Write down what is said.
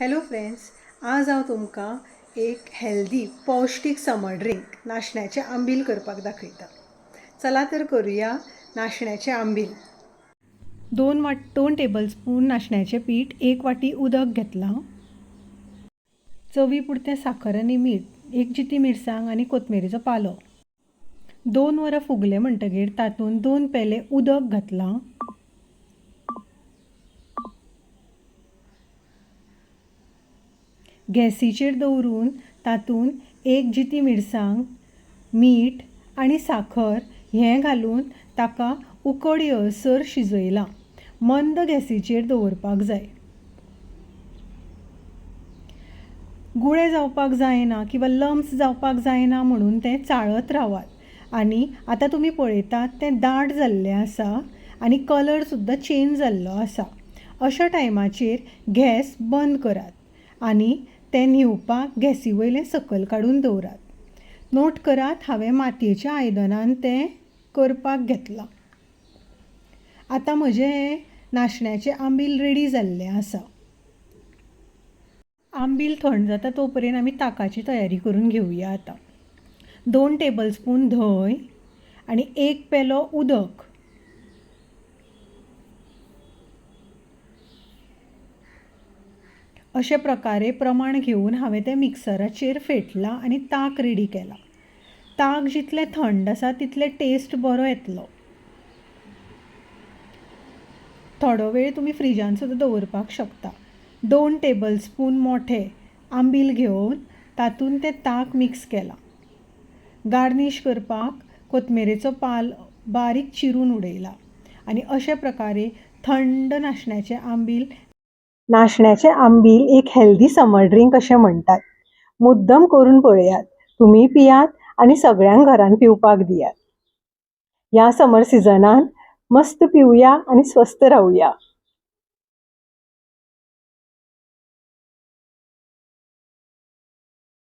Hello friends, आज हांव तुमकां एक हेल्दी पौश्टीक समर ड्रिंक नाशण्याचें आंबील करपाक दाखयता. चला तर करूया नाशण्याचें आंबील. 2 टेबलस्पून नाशण्याचें पीठ, 1 वाटी उदक घेतलां, चवी पुरतें साखर आनी मीठ, 1 जिती मिरसांग आनी कोथमिरेचो पालो. 2 वरां फुगले म्हणटकीर तातूंत 2 पेले उदक घातलां. गॅसीचेर दवरून तातूंत 1 जिती मिरसांग, मीठ आनी साखर हें घालून ताका उकड येयसर शिजयलां. मंद गॅसीचेर दवरपाक जाय. गुळे जावपाक जायना किंवा लम्स जावपाक जायना म्हणून तें चाळत रावात. आनी आतां तुमी पळयतात तें दाट जाल्लें आसा आनी कलर सुद्दां चेंज जाल्लो आसा. अशा टायमाचेर गॅस बंद करात आनी तें न्हिवपाक गॅसी वयलें सकयल काडून दवरात. नोट करात, हांवें मातयेच्या आयदनान तें करपाक घेतलां. आतां म्हजें हें नाशण्याचें आंबील रेडी जाल्लें आसा. आंबील थंड जाता तो पर्यंत आमी ताकाची तयारी करून घेवया. आतां 2 टेबलस्पून धंय आनी 1 पेलो उदक. अशे प्रकारे प्रमाण घेवन हांवें तें मिक्सराचेर फेटलां आनी ताक रेडी केला. ताक जितलें थंड आसा तितलें टेस्ट बरो येतलो. थोडो वेळ तुमी फ्रिजान सुद्दां दवरपाक शकता. 2 टेबलस्पून मोठे आंबील घेवन तातूंत तें ताक मिक्स केलां. गार्निश करपाक कोथमिरेचो पालो बारीक चिरून उडयला आनी अशे प्रकारे थंड नाशण्याचें आंबील एक हेल्दी समर ड्रिंक अशें म्हणटात. मुद्दम करून पळयात, तुमी पियात आनी सगळ्यांक घरान पिवपाक दियात. ह्या समर सिजनान मस्त पिवया आनी स्वस्थ रावया.